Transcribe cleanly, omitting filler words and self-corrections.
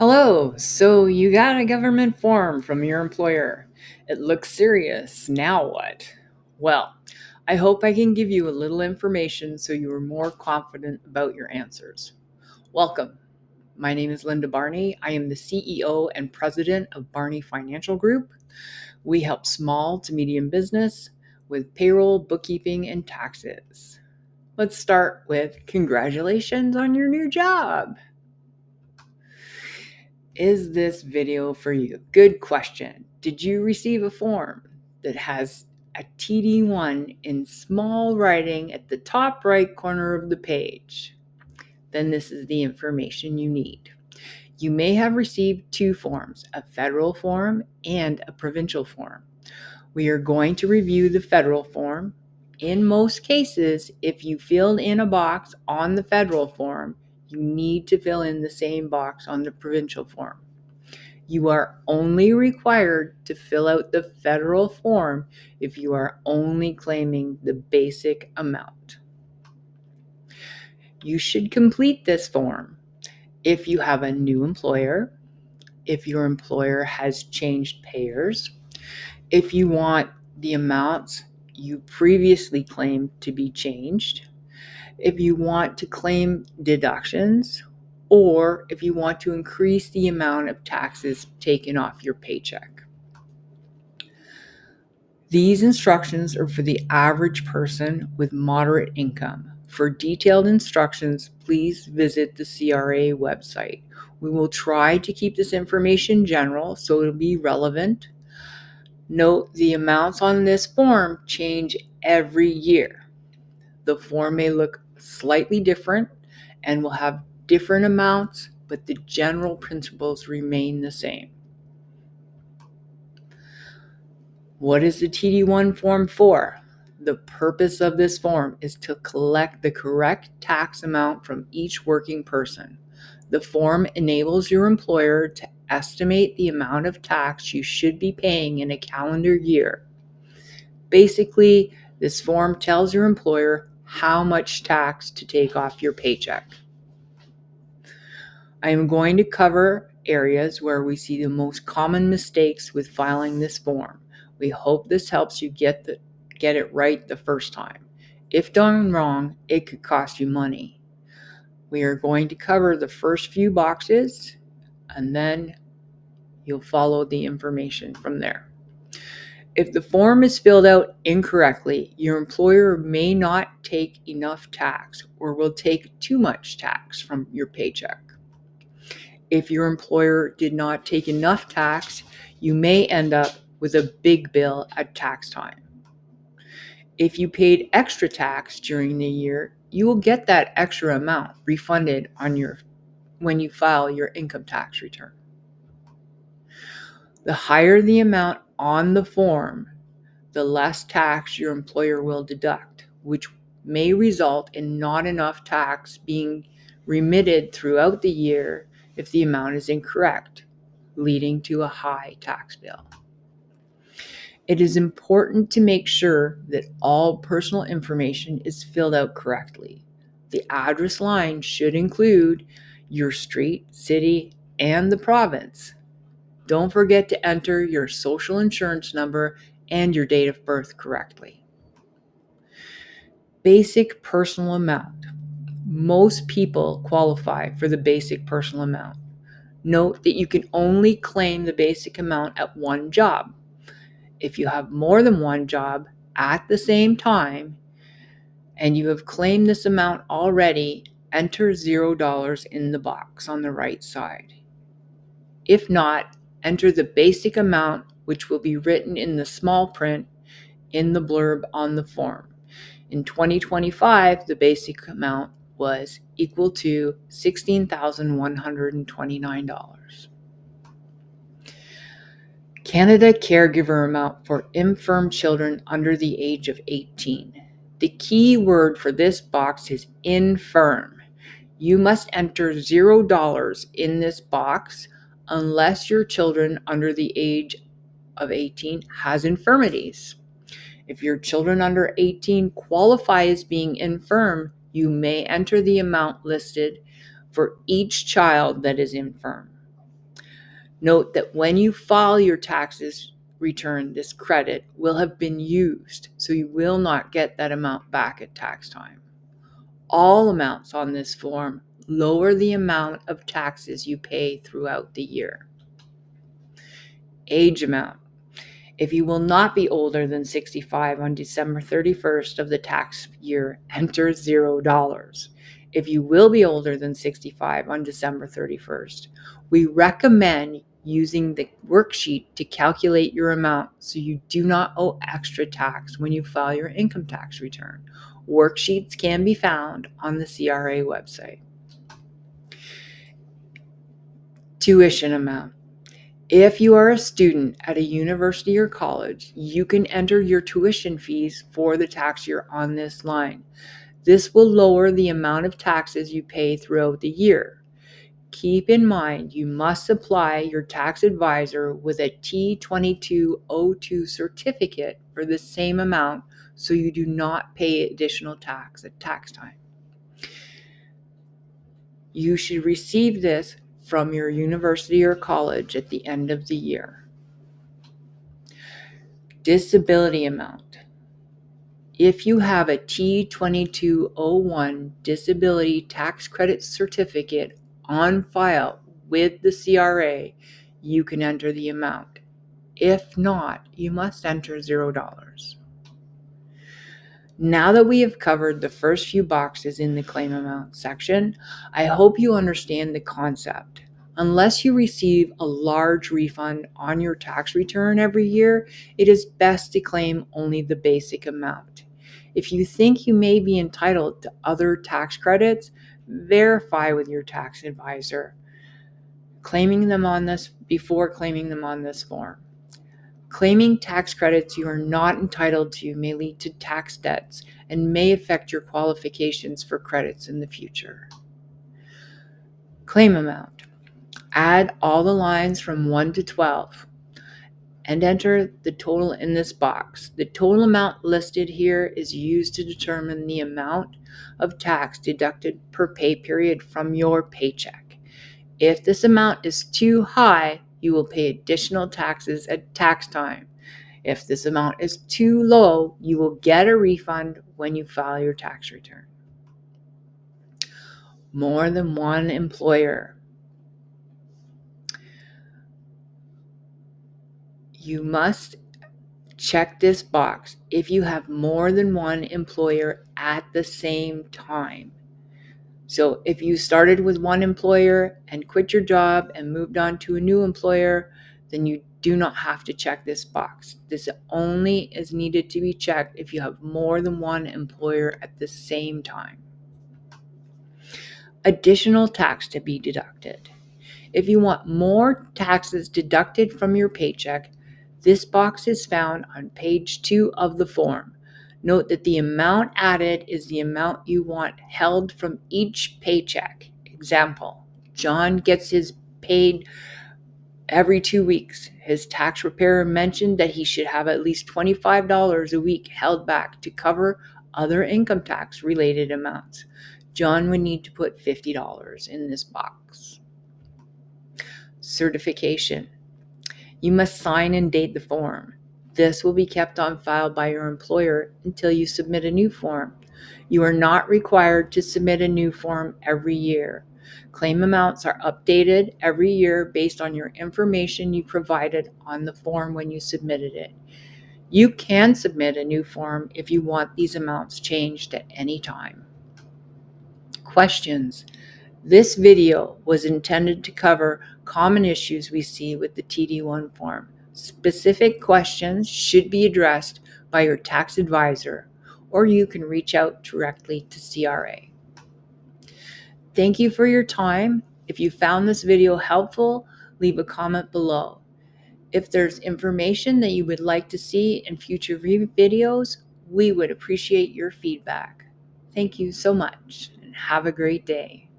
Hello, so you got a government form from your employer. It looks serious. Now what? Well, I hope I can give you a little information so you are more confident about your answers. Welcome. My name is Linda Barney. I am the CEO and president of Barney Financial Group. We help small to medium business with payroll, bookkeeping, and taxes. Let's start with congratulations on your new job. Is this video for you? Good question. Did you receive a form that has a TD1 in small writing at the top right corner of the page? Then this is the information you need. You may have received two forms, a federal form and a provincial form. We are going to review the federal form. In most cases, if you filled in a box on the federal form, you need to fill in the same box on the provincial form. You are only required to fill out the federal form if you are only claiming the basic amount. You should complete this form if you have a new employer, if your employer has changed payers, if you want the amounts you previously claimed to be changed, if you want to claim deductions, or if you want to increase the amount of taxes taken off your paycheck. These instructions are for the average person with moderate income. For detailed instructions, please visit the CRA website. We will try to keep this information general so it'll be relevant. Note the amounts on this form change every year. The form may look slightly different and will have different amounts, but the general principles remain the same. What is the TD1 form for? The purpose of this form is to collect the correct tax amount from each working person. The form enables your employer to estimate the amount of tax you should be paying in a calendar year. Basically, this form tells your employer how much tax to take off your paycheck. I am going to cover areas where we see the most common mistakes with filing this form. We hope this helps you get it right the first time. If done wrong, it could cost you money. We are going to cover the first few boxes, and then you'll follow the information from there. If the form is filled out incorrectly, your employer may not take enough tax or will take too much tax from your paycheck. If your employer did not take enough tax, you may end up with a big bill at tax time. If you paid extra tax during the year, you will get that extra amount refunded when you file your income tax return. The higher the amount on the form, the less tax your employer will deduct, which may result in not enough tax being remitted throughout the year if the amount is incorrect, leading to a high tax bill. It is important to make sure that all personal information is filled out correctly. The address line should include your street, city, and the province. Don't forget to enter your social insurance number and your date of birth correctly. Basic personal amount. Most people qualify for the basic personal amount. Note that you can only claim the basic amount at one job. If you have more than one job at the same time and you have claimed this amount already, enter $0 in the box on the right side. If not, enter the basic amount, which will be written in the small print in the blurb on the form. In 2025, the basic amount was equal to $16,129. Canada caregiver amount for infirm children under the age of 18. The key word for this box is infirm. You must enter $0 in this box unless your children under the age of 18 has infirmities. If your children under 18 qualify as being infirm, you may enter the amount listed for each child that is infirm. Note that when you file your taxes return, this credit will have been used, so you will not get that amount back at tax time. All amounts on this form lower the amount of taxes you pay throughout the year. Age amount. If you will not be older than 65 on December 31st of the tax year, enter $0. If you will be older than 65 on December 31st, we recommend using the worksheet to calculate your amount so you do not owe extra tax when you file your income tax return. Worksheets can be found on the CRA website. Tuition amount. If you are a student at a university or college, you can enter your tuition fees for the tax year on this line. This will lower the amount of taxes you pay throughout the year. Keep in mind, you must supply your tax advisor with a T2202 certificate for the same amount so you do not pay additional tax at tax time. You should receive this from your university or college at the end of the year. Disability amount. If you have a T2201 disability tax credit certificate on file with the CRA, you can enter the amount. If not, you must enter $0. Now that we have covered the first few boxes in the claim amount section, I hope you understand the concept. Unless you receive a large refund on your tax return every year, it is best to claim only the basic amount. If you think you may be entitled to other tax credits, verify with your tax advisor before claiming them on this form. Claiming tax credits you are not entitled to may lead to tax debts and may affect your qualifications for credits in the future. Claim amount. Add all the lines from 1 to 12 and enter the total in this box. The total amount listed here is used to determine the amount of tax deducted per pay period from your paycheck. If this amount is too high, you will pay additional taxes at tax time. If this amount is too low, you will get a refund when you file your tax return. More than one employer. You must check this box if you have more than one employer at the same time. So if you started with one employer and quit your job and moved on to a new employer, then you do not have to check this box. This only is needed to be checked if you have more than one employer at the same time. Additional tax to be deducted. If you want more taxes deducted from your paycheck, this box is found on page 2 of the form. Note that the amount added is the amount you want held from each paycheck. Example, John gets his paid every 2 weeks. His tax preparer mentioned that he should have at least $25 a week held back to cover other income tax related amounts. John would need to put $50 in this box. Certification. You must sign and date the form. This will be kept on file by your employer until you submit a new form. You are not required to submit a new form every year. Claim amounts are updated every year based on your information you provided on the form when you submitted it. You can submit a new form if you want these amounts changed at any time. Questions. This video was intended to cover common issues we see with the TD1 form. Specific questions should be addressed by your tax advisor, or you can reach out directly to CRA. Thank you for your time. If you found this video helpful, leave a comment below. If there's information that you would like to see in future videos, we would appreciate your feedback. Thank you so much and have a great day.